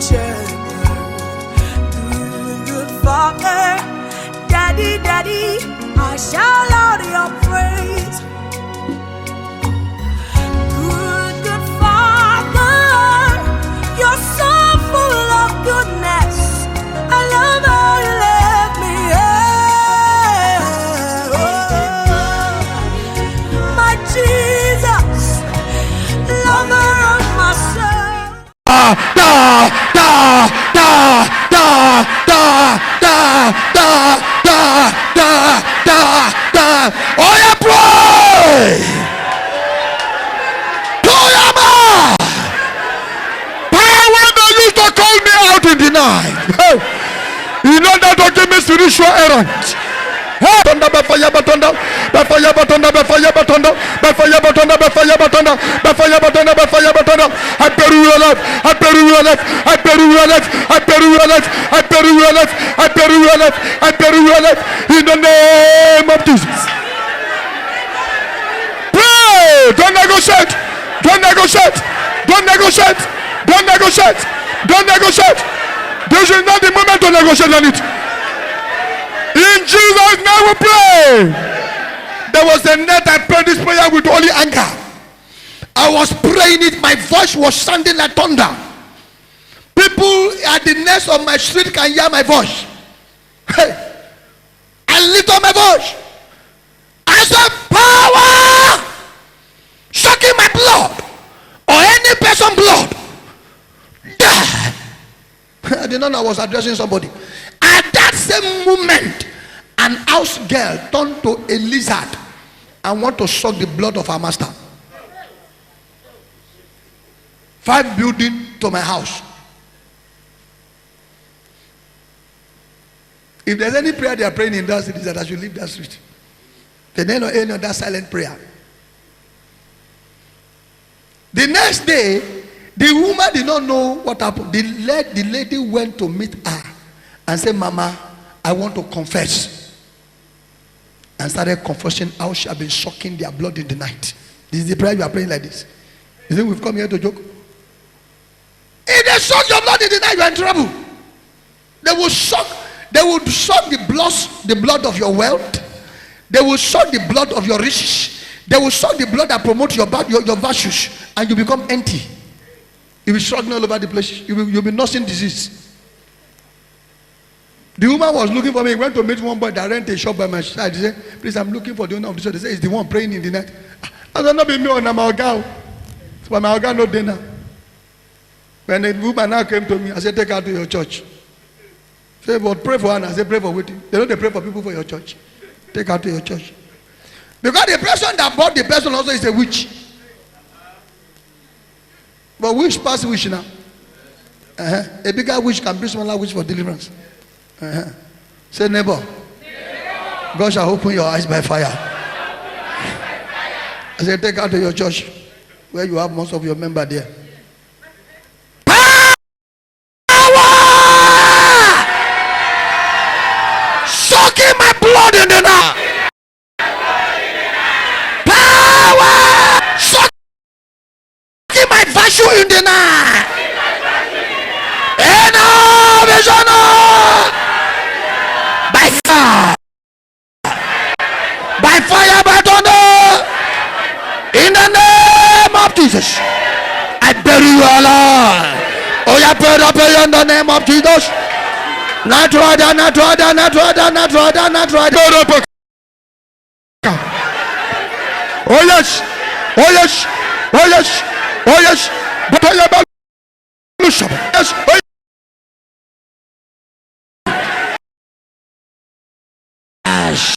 shepherd, good father, daddy, daddy, I shout out your praise. Good father, you're so full of goodness. I love how you let me. My Jesus, lover of my soul. Oh yeah, pray. Power they used to call me out in the night. In order to give me spiritual errands. Thunder, fire, thunder, fire, thunder, fire, thunder, fire, thunder, fire, thunder, fire, thunder, fire, thunder. I bury your life, I bury your life, I bury your life, I bury your life, I bury your life, I bury your life, I bury your life in the name of Jesus. Pray, don't negotiate, don't negotiate, don't negotiate, don't negotiate, don't negotiate. This is not the moment to negotiate on it. In Jesus' name we pray. There was a night I prayed this prayer with holy anger. I was praying it, my voice was sounding like thunder. People at the next of my street can hear my voice. Hey, I lift up my voice. I said, power sucking my blood or any person blood. Die. I did not know I was addressing somebody. At that same moment, an house girl turned to a lizard and want to suck the blood of her master. 5 buildings to my house. If there's any prayer they are praying in that city, that I should leave that street. They don't know any of that silent prayer. The next day, the woman did not know what happened. The lady went to meet her and said, Mama, I want to confess. And started confessing how she had been sucking their blood in the night. This is the prayer you are praying like this. You think we've come here to joke? If they suck your blood in the night, you are in trouble. They will suck the blood of your wealth. They will suck the blood of your riches. They will suck the blood that promotes your virtues, and you become empty. You'll be struggling all over the place. You'll be nursing disease. The woman was looking for me. He went to meet one boy that rent a shop by my side. He said, please, I'm looking for the owner of the shop. They said, it's the one praying in the night. I said, not be me or my organ. But my organ no dinner. When the woman now came to me, I said, take her to your church. She said, but pray for her. I said, pray for waiting. They don't pray for people for your church. Take her to your church. Because the person that bought the person also is a witch. But witch pass witch now. A bigger witch can bring smaller witch for deliverance. Say neighbor, God shall open your eyes by fire. I said, take her to your church where you have most of your members there. Power! Sucking my blood in the night. Power! Sucking my virtue in the night. Enough is enough. By fire, by thunder, in the name of Jesus, I bury you alive. Oh, yeah, pray in the name of Jesus. Not rather. Oh yes. But I am yes.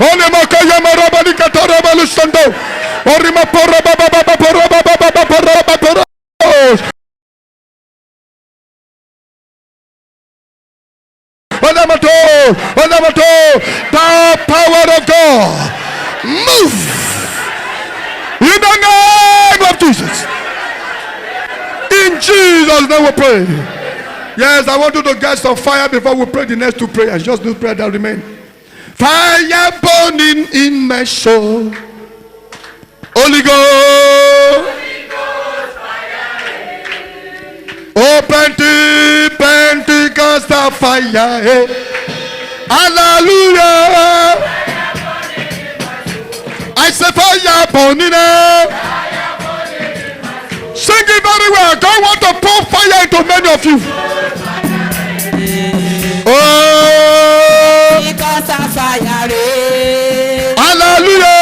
Ole makaya marabani kataraba lusando. Orima porra baba. Olamato, the power of God, move in the name of Jesus. In Jesus' name we pray. Yes, I want you to get some fire before we pray the next two prayers. Just those prayers that remain. Fire burning in my soul. Holy Ghost. Oh, Pentecostal fire. Hey. Hallelujah. I say fire burning. Sing it very well. God want to pour fire into many of you. Oh, Pentecostal fire. hallelujah.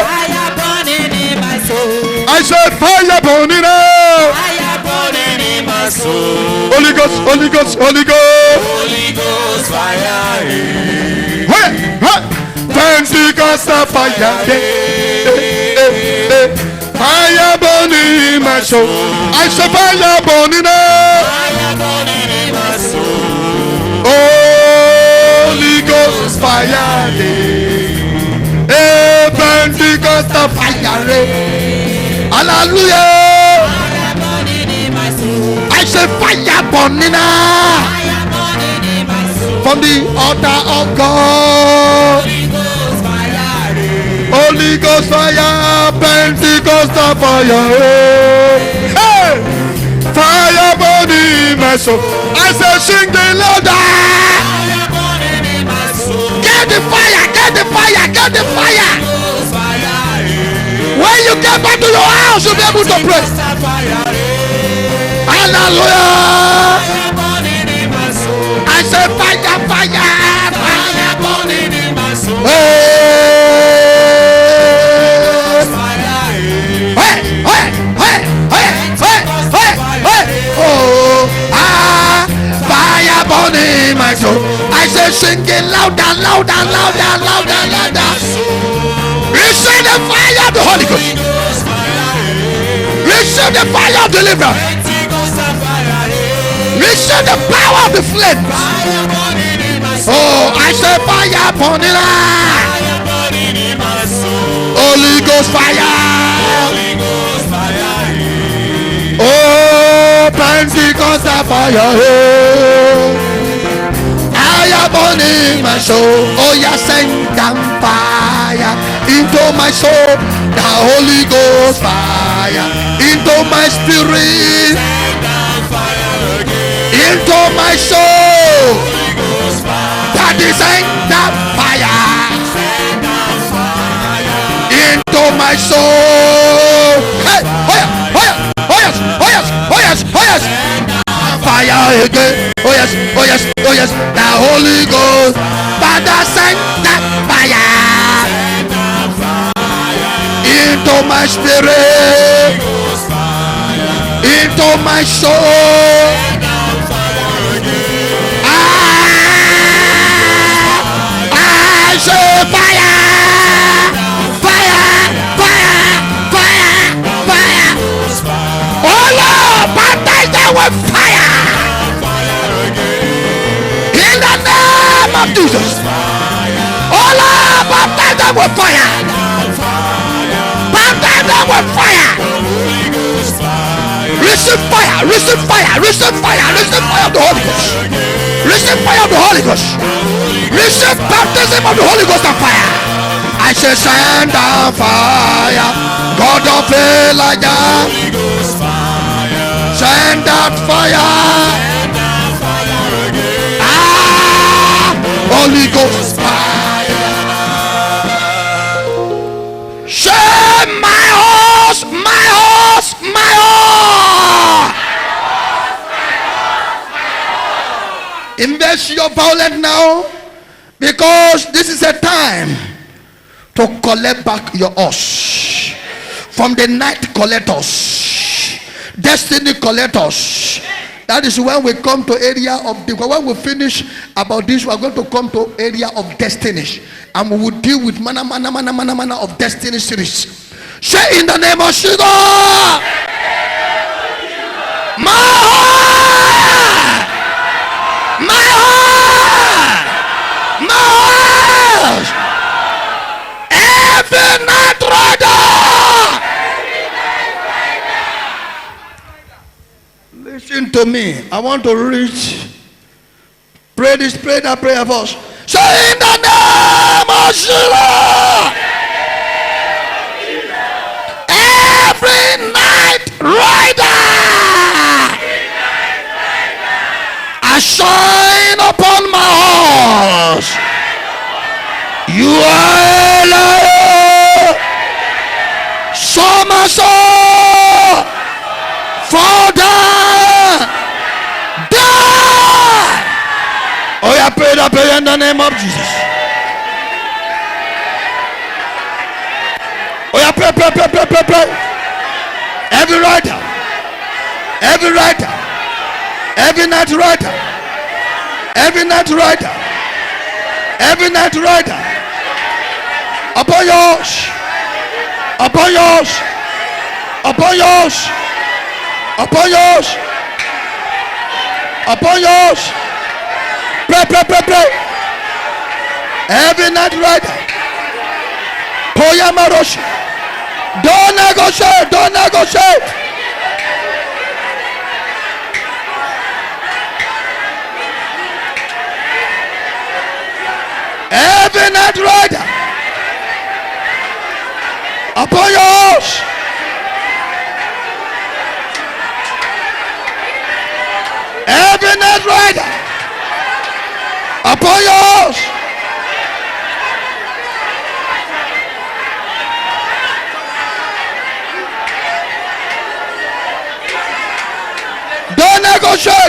Fire burning in my soul. I said fire burning. Fire burning in my soul. Holy Ghost, Holy Ghost, Holy Ghost. Holy Ghost fire. Hey, hey. Pentecostal fire. Fire burning in my soul. I said fire burning. Fire burning in my soul. Holy Ghost fire. Hey, Pentecostal fire. Hallelujah. Fire burning in my soul. I said fire burning. Fire burning in my soul. From the altar of God. Holy Ghost fire. Holy Ghost fire, Pentecostal fire. Hey! Fire burning in my soul. I say sing the louder. Fire burning in my soul. Get the fire, get the fire, get the fire. Ghost fire. When you get back to your house, you'll be able to pray. Pentecostal fire. Hallelujah. Fire burning in my soul. I say fire, fire, fire. Fire burning in my soul. Hey! Fire. Hey, hey, hey, hey, hey, hey, hey. Oh, fire burning in my soul. I say sing it louder, louder, louder, louder, louder. Receive the fire of the Holy Ghost. Ghost fire. Receive the fire of deliverance. Pentecostal fire. Receive the power of the flame. Fire burning in my soul. Oh, I say fire burning. Fire burning in my soul. Holy Ghost fire. Holy Ghost fire. Oh, Pentecostal fire. Fire burning my soul. Oh, yeah, send down fire into my soul. The Holy Ghost fire into my spirit. Send down fire again. Into my soul. Holy Ghost fire. That is send down fire Send down fire. into my soul. Hey, oh yes, oh yes, oh yes, oh yes, oh yes, oh yes. Fire again. Oh yes, oh yes, oh yes. The Holy Ghost. Father, send that fire Send down fire. into my spirit, Ghost fire. into my soul. Send down fire again. I say fire, fire, fire, fire, fire. Ghost fire. Oh Lord, baptize them with fire. Fire again. In the name of Jesus. Oh Lord, baptize them with fire. Baptize them with fire. Holy Ghost fire. Receive fire, receive fire, receive fire, receive fire of the Holy Ghost. Receive fire of the Holy Ghost. Receive baptism of the Holy Ghost and fire. I say send down fire, God of Elijah. Holy Ghost fire. Send out fire. Send down fire again. Holy Ghost fire. Say my horse, my horse, my horse. Invest your violence now, because this is a time to collect back your horse from the night collectors, destiny collectors. That is when we come to area of the, when we finish about this, we are going to come to area of destiny, and we will deal with manner of destiny series. Say in the name of Jesus, my heart, my heart, my heart, every night rider. Listen to me. I want to reach. Pray this, pray that prayer first. Say in the name of Jesus. Every night rider. shine upon my horse. You are a liar. So my soul, fall down, die. Oh, yeah, pray that prayer in the name of Jesus. Oh, yeah, pray. Every rider, every night rider, upon yours. Pray. Every night rider. Poyamaroshi. Don't negotiate. Every night rider. Upon yours. Every night rider. Upon yours.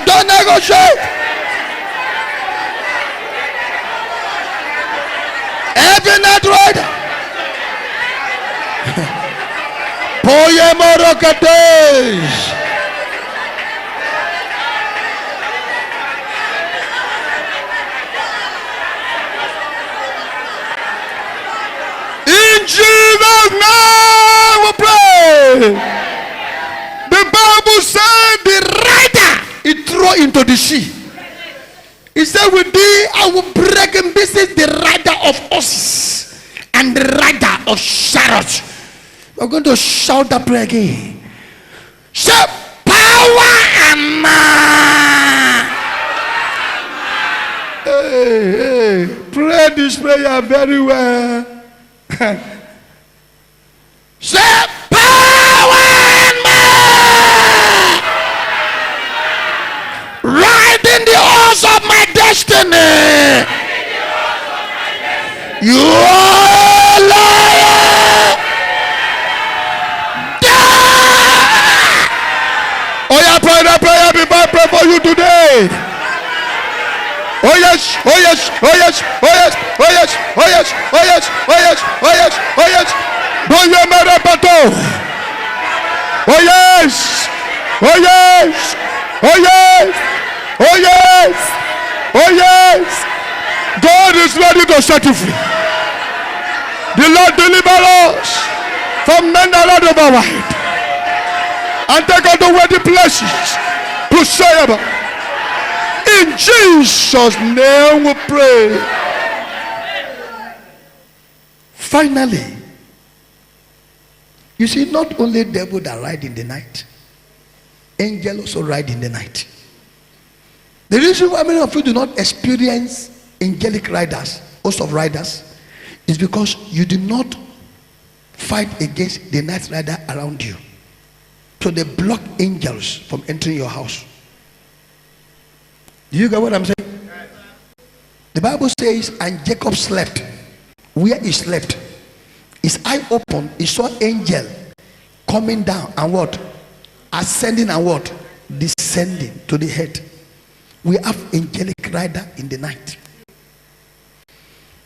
Don't negotiate. Every night rider. Poyemorokates. In Jesus' name we pray. The Bible said the rider he threw into the sea. He said, with thee I will break in pieces the rider of horses and the rider of chariots. We're going to shout that prayer again. Say, power and might. Hey, pray this prayer very well. Say, power and might. Riding the horse of my destiny. You are a liar. Oh yeah, pray that prayer before I pray for you today. Oh yes. Oh yes. God is ready to set you free. The Lord deliver us from men that are overwhelmed and take us to wealthy places to say about. In Jesus' name we pray. Finally, you see, not only devil that ride in the night, angel also ride in the night. The reason why many of you do not experience angelic riders, host of riders, is because you do not fight against the night rider around you. So they block angels from entering your house. Do you get what I'm saying? The Bible says, and Jacob slept. Where he slept, his eye opened, he saw angel coming down and what? Ascending and what? Descending to the head. We have angelic rider in the night.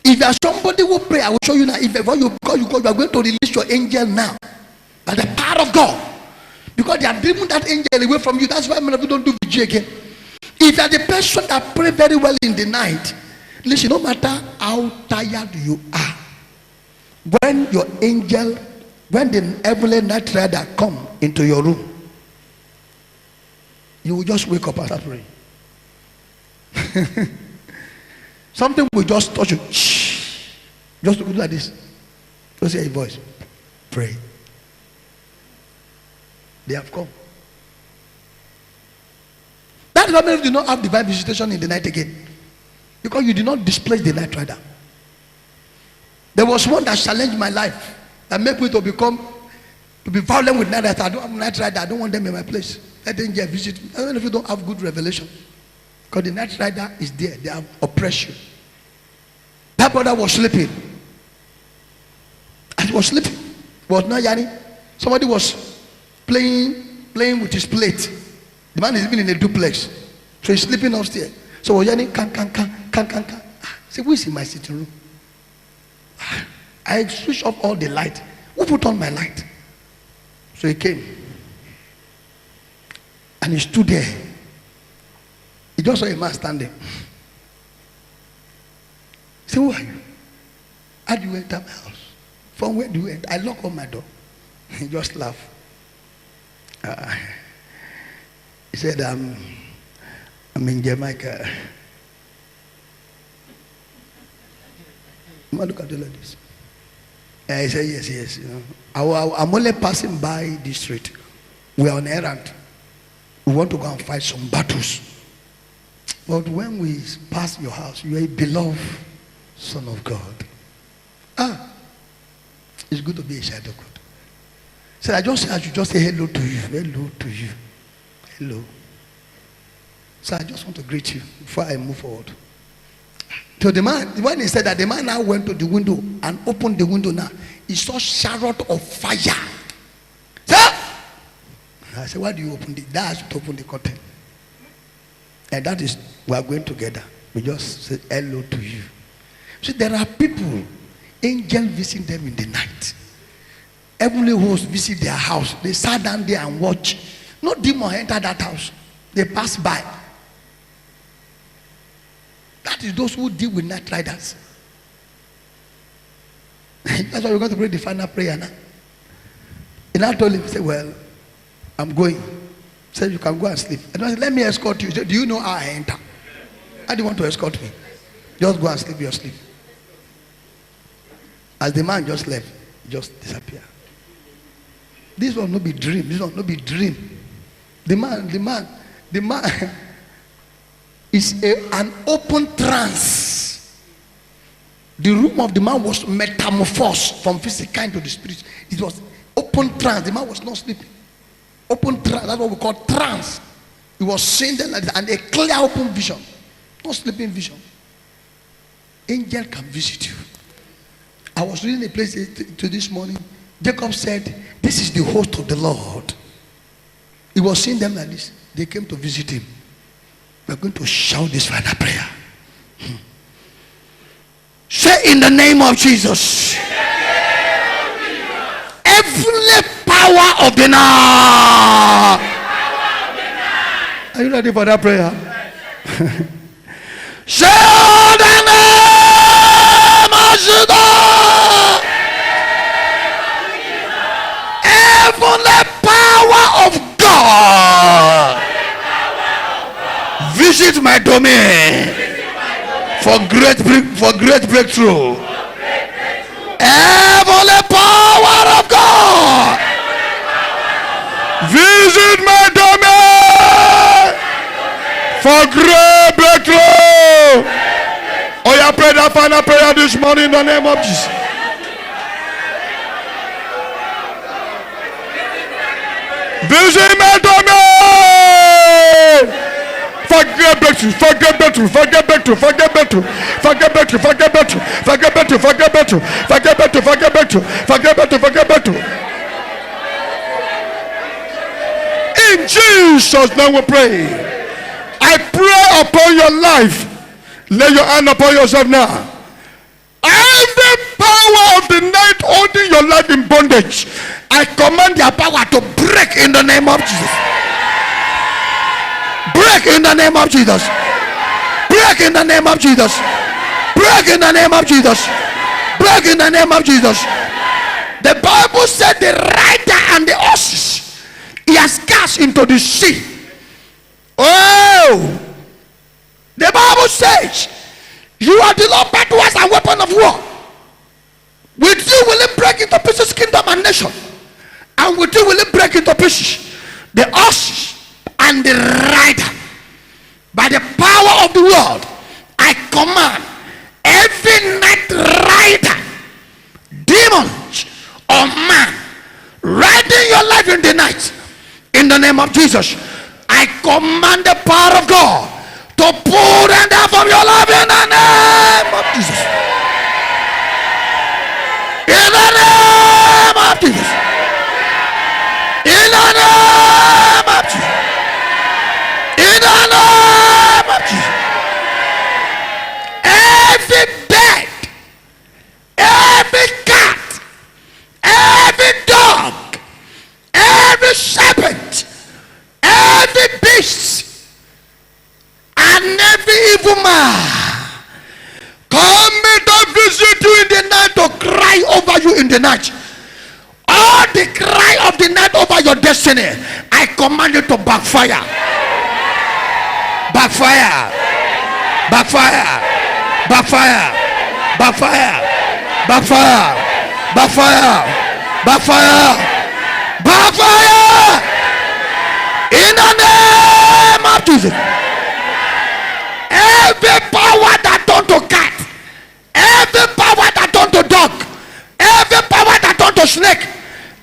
If you are somebody who pray, I will show you now. If before you go, you are going to release your angel now by the power of God, because they are driven that angel away from you. That's why many of you don't do vigil again. If you are the person that pray very well in the night, listen, no matter how tired you are, when your angel, when the heavenly night rider come into your room, you will just wake up and start praying. Something will just touch you. Shh. Just look like this. Just hear a voice. Pray. They have come. That is why many do not have divine visitation in the night again, because you did not displace the night rider. There was one that challenged my life, that made me to be violent with night rider. I don't have night rider. I don't want them in my place. Let the angel visit me. I don't know if you don't have good revelation. Because the night rider is there. They have oppression. That brother was sleeping. And he was sleeping. Was not yanni. Somebody was playing with his plate. The man is living in a duplex. So he's sleeping upstairs. So was yanni, can. I said, who is in my sitting room? I switched off all the light. Who put on my light? So he came. And he stood there. He just saw a man standing. He said, who are you? How do you enter my house? From where do you enter? I lock on my door. He just laughed. He said, I'm in Jamaica. Look at the ladies. He said, yes. You know, I'm only passing by this street. We are on errand. We want to go and fight some battles. But when we pass your house, you are a beloved son of God. It's good to be a child of God. So I should just say hello to you. Hello to you. Hello. So I just want to greet you before I move forward. So the man, when he said that, the man now went to the window and opened the window now. He saw a chariot of fire. Sir! I said, why do you open it? That has to open the curtain. And that is, we are going together. We just say hello to you. See, there are people, angels visit them in the night. Heavenly hosts visit their house. They sat down there and watch. No demon enter that house. They pass by. That is those who deal with night riders. That's why we're going to pray the final prayer now. And I told him, say, well, I'm going. He said, you can go and sleep. And I said, let me escort you. He said, do you know how I enter? How do you want to escort me? Just go and sleep your sleep. As the man just left, he just disappeared. This will not be dream. This will not be dream. The man is an open trance. The room of the man was metamorphosed from physical into the spirit. It was open trance. The man was not sleeping. Open trance. That's what we call trance. He was seeing them like that, and a clear open vision. Not sleeping vision. Angel can visit you. I was reading a place to this morning. Jacob said, this is the host of the Lord. He was seeing them like this. They came to visit him. We're going to shout this final prayer. Say, in the name of Jesus. Heavenly power of the night. Are you ready for that prayer? Say, the name of Jesus. Heavenly power of God. Visit my domain for great breakthrough. Heavenly power of God. Visit my domain for great breakthrough. Oh, yeah, pray that final prayer this morning in the name of Jesus. Visit my domain for great breakthrough, for great breakthrough, for great breakthrough, for great breakthrough, for great breakthrough, for great breakthrough, for great breakthrough, for great breakthrough, for great breakthrough, for great breakthrough, for great breakthrough, for great breakthrough. In Jesus' name we pray. I pray upon your life. Lay your hand upon yourself now. Every power of the night holding your life in bondage, I command their power to break in the name of Jesus. Break in the name of Jesus. Break in the name of Jesus. Break in the name of Jesus. Break in the name of Jesus. The Bible said the rider and the horses he has cast into the sea. Oh, the Bible says you are the Lord battle as a weapon of war. With you will it break into pieces kingdom and nation, and with you will it break into pieces the horses and the rider. By the power of the world, I command every night rider, demons or man riding your life in the night, in the name of Jesus, I command the power of God to pull them down from your life in the name of Jesus. In the name of Jesus. In the name of Jesus. In the name of Jesus. Every bird, every cat, every dog, every serpent, every beast, and every evil man coming to visit you in the night, to cry over you in the night. All the cry of the night over your destiny, I command you to backfire. Backfire. Backfire. Backfire. Backfire. Backfire. Backfire. Backfire. Backfire. In the name of Jesus. Every power that turned to cat, every power that turned to dog, every power that turned to snake,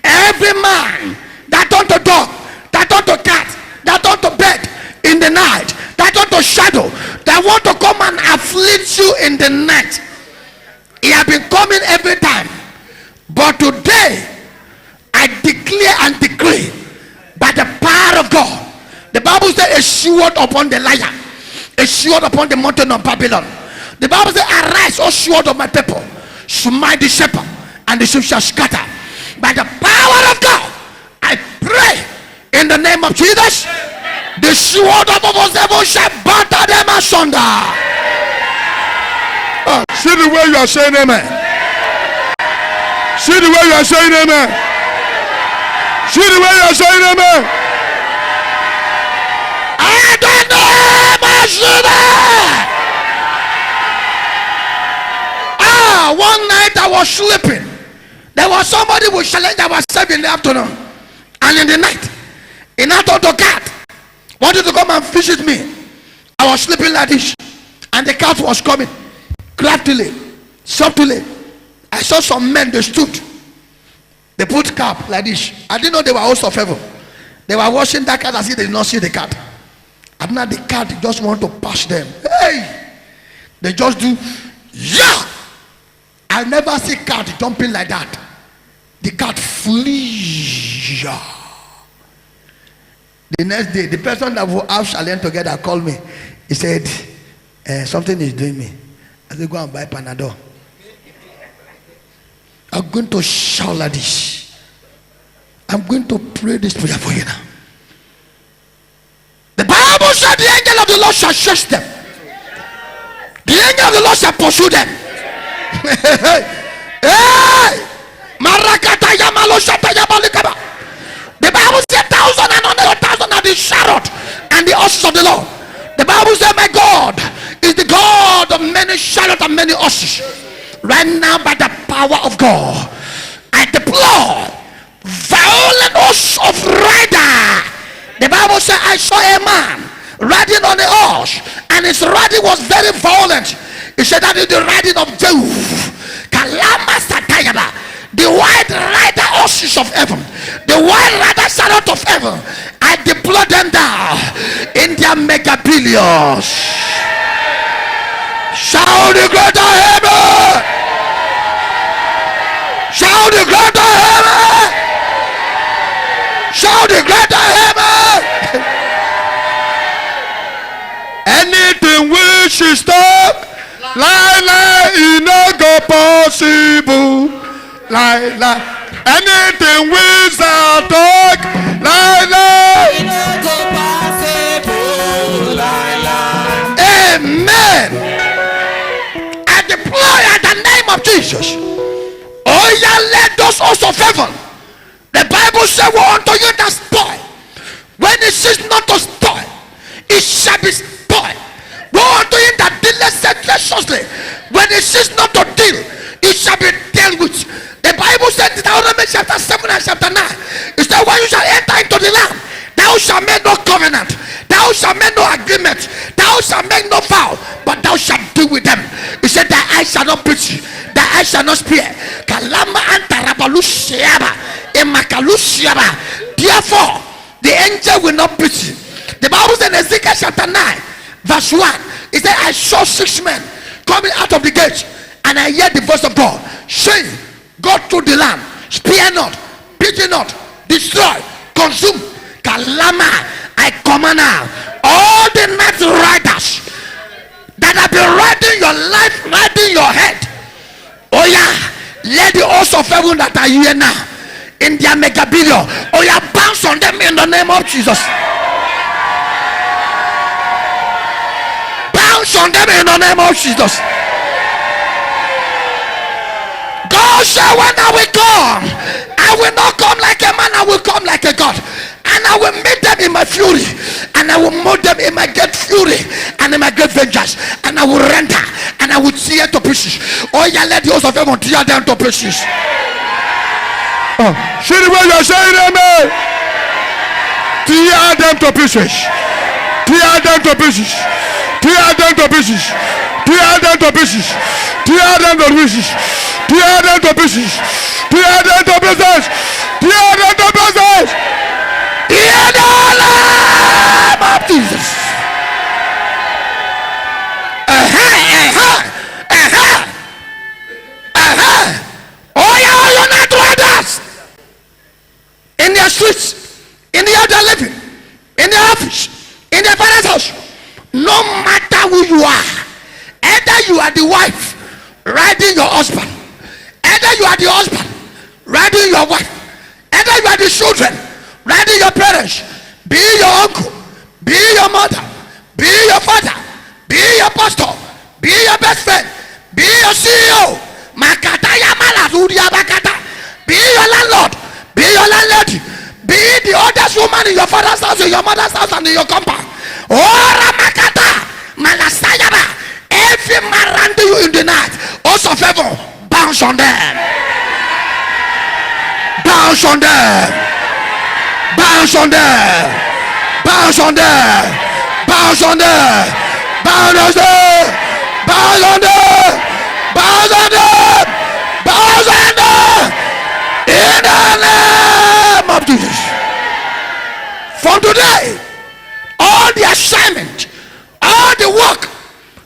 every man that turned to dog, that turned to cat, that turned to bed in the night, that turned to shadow, that want to come and afflict you in the night. He has been coming every time, but today I declare and decree by the power of God. The Bible says a sword upon the lion, a sword upon the mountain of Babylon. The Bible says, arise, O sword of my people, smite the shepherd, and the sheep shall scatter. By the power of God, I pray in the name of Jesus, the sword of our devil shall batter them asunder. See the way you are saying amen. See the way you are saying amen. See the way you are saying amen. In the name of Jesus. One night I was sleeping. There was somebody who challenged ourselves in the afternoon, and in the night, in out of the cat wanted to come and visit me. I was sleeping like this, and the cat was coming craftily, subtly. I saw some men, they stood, they put cap like this. I didn't know they were hosts of heaven. They were watching that cat as if they did not see the cat. And now the cat just want to pass them. Hey, they just do, yeah. I never see cat jumping like that. The cat flee. The next day, the person that will have challenge together called me. He said, something is doing me. I said, go and buy Panadol. I'm going to shout like this. I'm going to pray this prayer for you now. The Bible said the angel of the Lord shall chase them. The angel of the Lord shall pursue them. Hey! Marakata Yamalo Shata Yabalikaba. The Bible said 1,000 and 100,000 are the chariot and the horses of the Lord. The Bible said, my God is the God of many chariots and many horses. Right now, by the power of God, I deploy violent hosts of rider. The Bible said, I saw a man riding on a horse, and his riding was very violent. He said that is the riding of Jehu. Kalama Satayaba. The white rider horses of heaven, the white rider chariot of heaven, I deploy them down in their mega billions. Shout the greater heaven! Shout the greater heaven! Shout the greater heaven! Anything which is stuck, lie, no go possible. Lie, anything which are talk, lie. Amen. I deploy at the name of Jesus. Oh, yeah, let those hosts of heaven. The Bible says, woe unto you that spoil. When it says not to spoil, it shall be spoiled. Woe unto you that dealeth sedulously. When it says not to deal, it shall be dealt with. The Bible said in Deuteronomy chapter 7 and chapter 9, it said, when you shall enter into the land, thou shalt make no covenant, thou shalt make no agreement, thou shalt make no vow, but thou shalt deal with them. He said, thy eyes shall not preach, thy eyes shall not spear. Kalama antarabalushiaba, emakalushiaba. Therefore, the angel will not preach. The Bible said in Ezekiel chapter 9, Verse 1. He said, I saw 6 men coming out of the gate, and I heard the voice of God saying, go through the land, spare not, pity not, destroy, consume. Kalama, I command now all the night riders that have been riding your life, riding your head. Oh yeah, let the hosts of heaven that are here now in their mega billion, oh yeah, bounce on them in the name of Jesus. Bounce on them in the name of Jesus. God said, when I will come, I will not come like a man, I will come like a God. And I will meet them in my fury, and I will mold them in my great fury and in my great vengeance, and I will render and I will tear to pieces. Oh yeah, let the host of heaven tear them to pieces. See the way you're saying amen. Tear them to pieces. Tear them to pieces. Tear them to pieces. Tear them to pieces. Tear them to pieces. Tear them to pieces. Tear them to pieces. Tear them to pieces. In the name of Jesus. Oh yeah, all your night riders in their streets, in the other living, in the office, in their father's house. No matter who you are, either you are the wife riding your husband, either you are the husband riding your wife, either you are the children riding your parents, be your uncle, be your mother, be your father, be your pastor, be your best friend, be your CEO, be your landlord, be your landlady, be the oldest woman in your father's house, in your mother's house, and in your compound. Every man around you in the night, host of heaven, bounce on them, bounce on them, bounce on them, bounce on them, bounce on them, bounce on them, bounce on them, bounce on them, bounce on them, in the name of Jesus. From today, all the assignment, all the work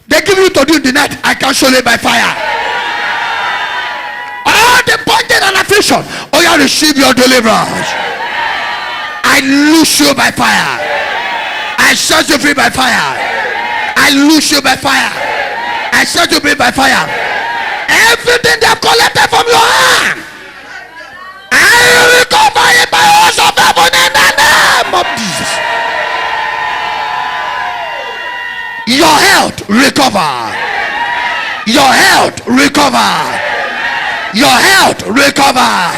they give you to do in the night, I cancel it by fire. All the bondage and affliction, oh yeah, receive your deliverance. I loose you by fire. I set you free by fire. I loose you by fire. I set you free by fire. Everything they have collected from your hand, I recover it by host of heaven in the name of Jesus. Your health recover. Your health recover. Your health recover.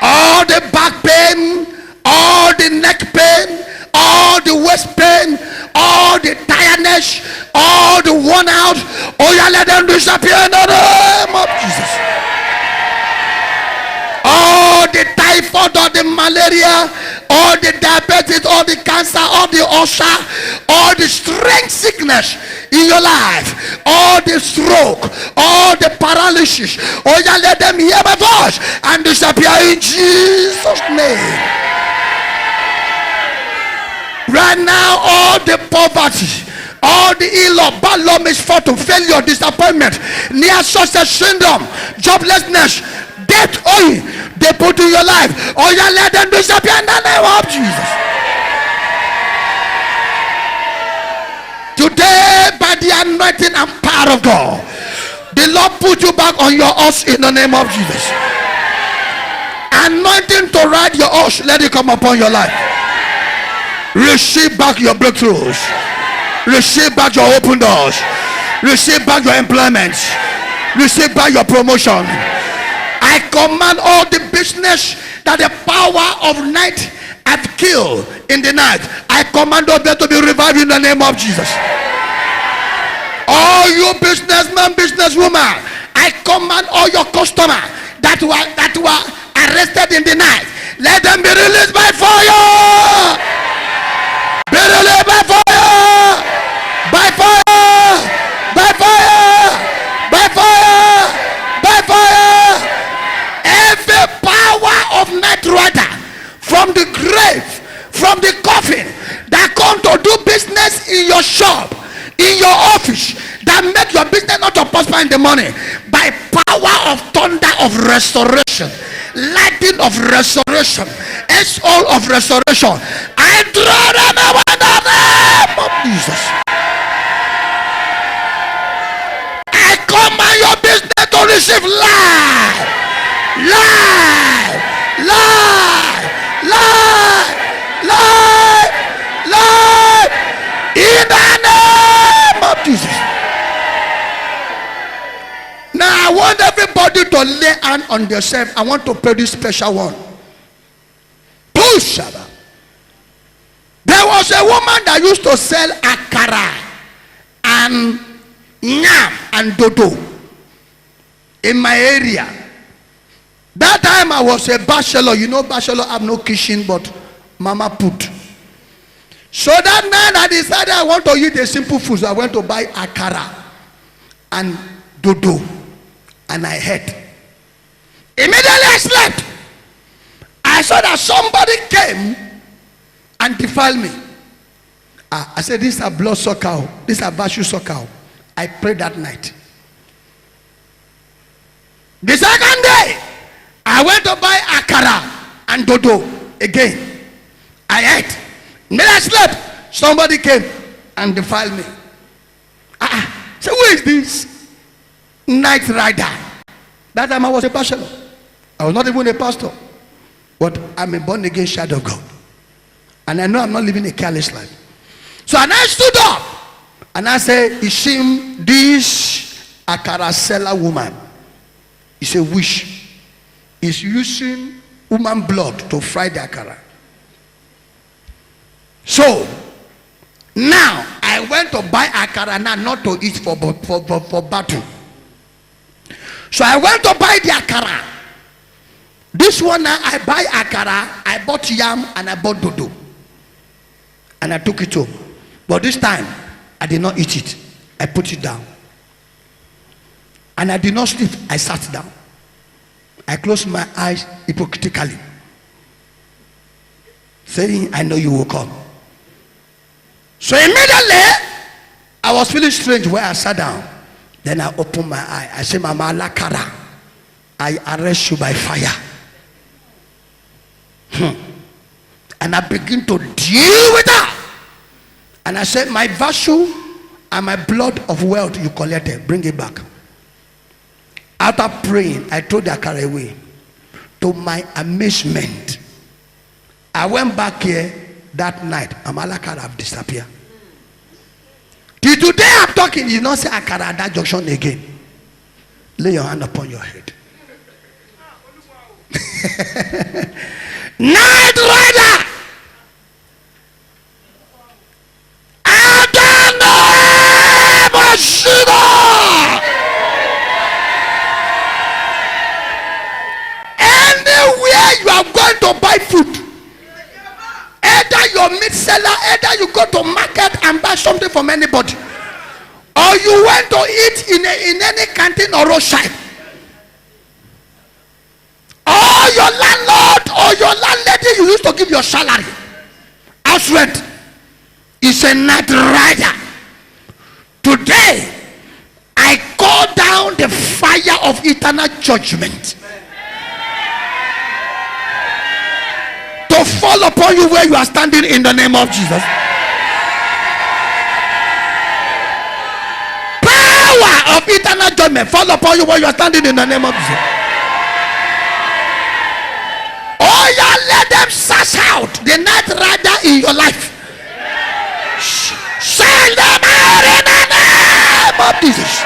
All the back pain, all the neck pain, all the waist pain, all the tiredness, all the worn out, oh yeah, let them disappear in the name of Jesus. All the typhoid, all the malaria, all the diabetes, all the cancer, all the ulcer, all the strength sickness in your life, all the stroke, all the paralysis, oh yeah, let them hear my voice and disappear in Jesus' name. Right now, all the poverty, all the ill of bad luck, misfortune, failure, disappointment, near success syndrome, joblessness, death, oh, they put in your life, oh yeah, let them disappear in the name of Jesus. Today, by the anointing and power of God, the Lord put you back on your horse in the name of Jesus. Anointing to ride your horse, let it come upon your life. Receive back your breakthroughs. Receive back your open doors. Receive back your employment. Receive back your promotion. I command all the business that the power of night have killed in the night, I command all them to be revived in the name of Jesus. All you businessmen, businesswomen, I command all your customers that were arrested in the night, let them be released by fire. Be released by fire. By fire. By fire. By fire. By fire. Every power of night rider from the grave, from the coffin, that come to do business in your shop, in your office, that make your business not to prosper in the morning, by power of thunder of restoration, lightning of restoration, soul of restoration, I draw them away in the name of Jesus. I command your business to receive life, life, life, life, life, life, in the name of Jesus. Now I want everybody to lay hand on yourself. I want to pray this special one. Push. There was a woman that used to sell akara and yam and dodo in my area. That time I was a bachelor. You know, bachelor have no kitchen but mama put. So that night I decided I want to eat a simple food. So I went to buy akara and dodo, and I ate. Immediately I slept. I saw that somebody came and defiled me. I said, this is a blood sucker. This is a virtue sucker. I prayed that night. The second day, I went to buy akara and dodo again. I ate. When I slept, somebody came and defiled me. So who is this night rider? That time I was a bachelor. I was not even a pastor. But I'm a born again child of God. And I know I'm not living a careless life. So and I stood up and I said, is she this akara seller woman? It's a wish. Is using human blood to fry the akara. So now I went to buy akara now, not to eat for battle. So I went to buy the akara. This one now I buy akara, I bought yam and I bought dodo. And I took it home. But this time I did not eat it. I put it down. And I did not sleep. I sat down. I closed my eyes hypocritically, saying, I know you will come. So immediately I was feeling strange where I sat down. Then I opened my eye. I said, Mama Lakara, I arrest you by fire. And I begin to deal with her. And I said, my virtue and my blood of wealth you collected, bring it back. After praying, I threw the akara away. To my amazement, I went back here that night. Amalakara have disappeared. Till today I'm talking, you not say akara at that junction again. Lay your hand upon your head. Night rider, anywhere you are going to buy food, either your meat seller, either you go to market and buy something from anybody, or you went to eat in any canteen or roadside, or your landlord or your landlady you used to give your salary, house rent, is a night rider. Today I call down the fire of eternal judgment to fall upon you where you are standing in the name of Jesus. Power of eternal judgment fall upon you where you are standing in the name of Jesus. Oh yeah, let them search out the night rider in your life. Send them out in the name of Jesus.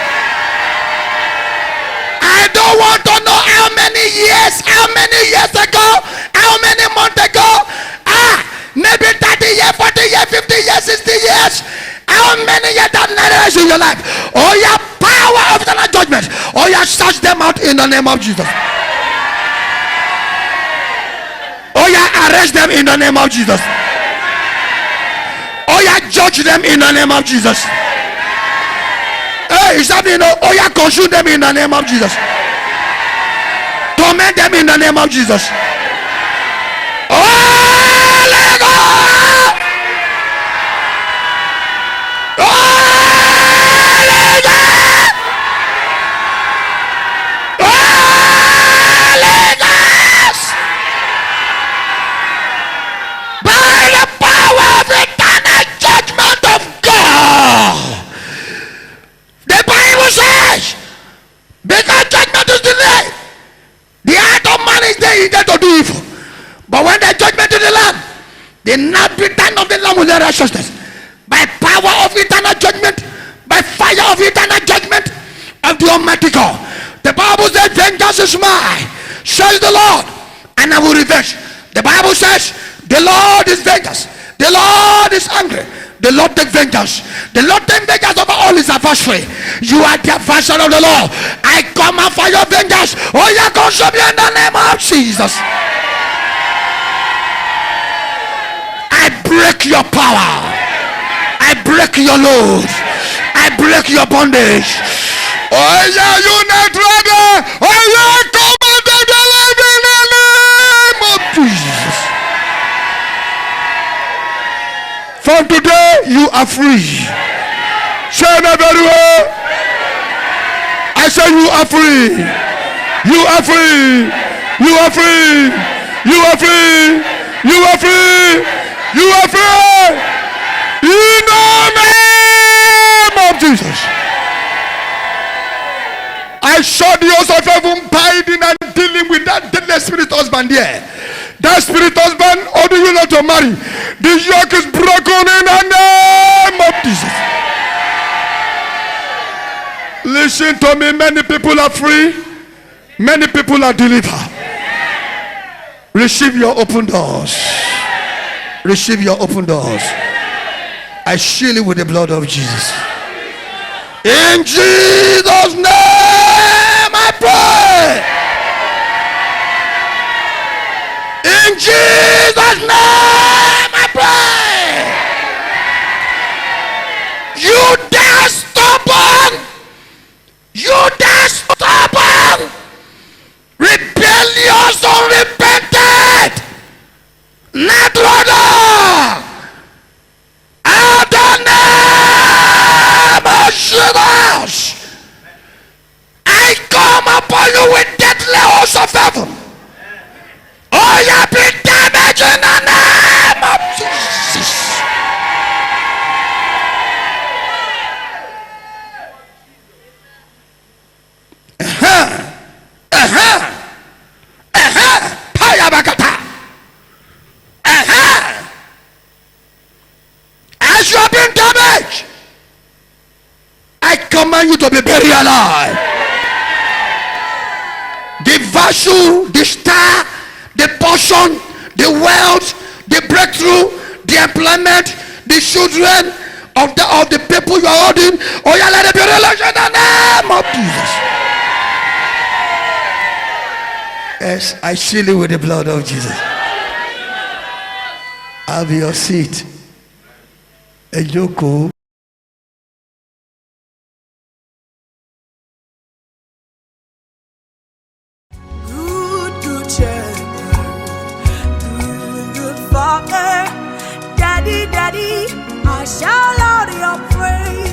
I don't want to know how many years ago, how many months ago, maybe 30 years, 40 years, 50 years, 60 years, how many years that night is in your life. Oh yeah, power of eternal judgment. Oh yeah, search them out in the name of Jesus. Oh yeah, arrest them in the name of Jesus. Oh yeah, judge them in the name of Jesus. Hey, is that you know? Oh yeah, consume them in the name of Jesus. Torment them in the name of Jesus. Oh, let go. The inhabitant of the land with their righteousness. By power of eternal judgment, by fire of eternal judgment of the Almighty God. The Bible says, vengeance is mine, says the Lord, and I will revenge. The Bible says, the Lord is vengeance. The Lord is angry. The Lord take vengeance. The Lord take vengeance over all his adversary. You are the adversary of the Lord. I come out for your vengeance. Oh, yeah, consume you in the name of Jesus. I break your power. I break your load. I break your bondage. Oh yeah, you not ready. Oh yeah, come out of the living in the name of Jesus. From today, you are free. Say that very well. I say you are free. You are free. You are free. You are free. You are free. You are free. In the name of Jesus. I saw the host of heaven biding and dealing with that deadly spirit husband there. That spirit husband ordering you not to marry. The yoke is broken in the name of Jesus. Listen to me. Many people are free. Many people are delivered. Receive your open doors. Receive your open doors. I seal it with the blood of Jesus. In Jesus' name I pray. In Jesus' name I pray. You dare stubborn. You dare stubborn. Rebellious, unrepentant. Not brother. Out the name of Jesus. I come upon you with deadly hosts of heaven. Oh, you have been damaged in the name of Jesus. As you have been damaged, I command you to be buried alive. The virtue, the star, the portion, the wealth, the breakthrough, the employment, the children of the people you are holding. Oh yeah, let it be released in the name of Jesus. Yes, I seal it with the blood of Jesus. Have your seat. Ejoko. Good shepherd, good father, daddy, I shall out your praise.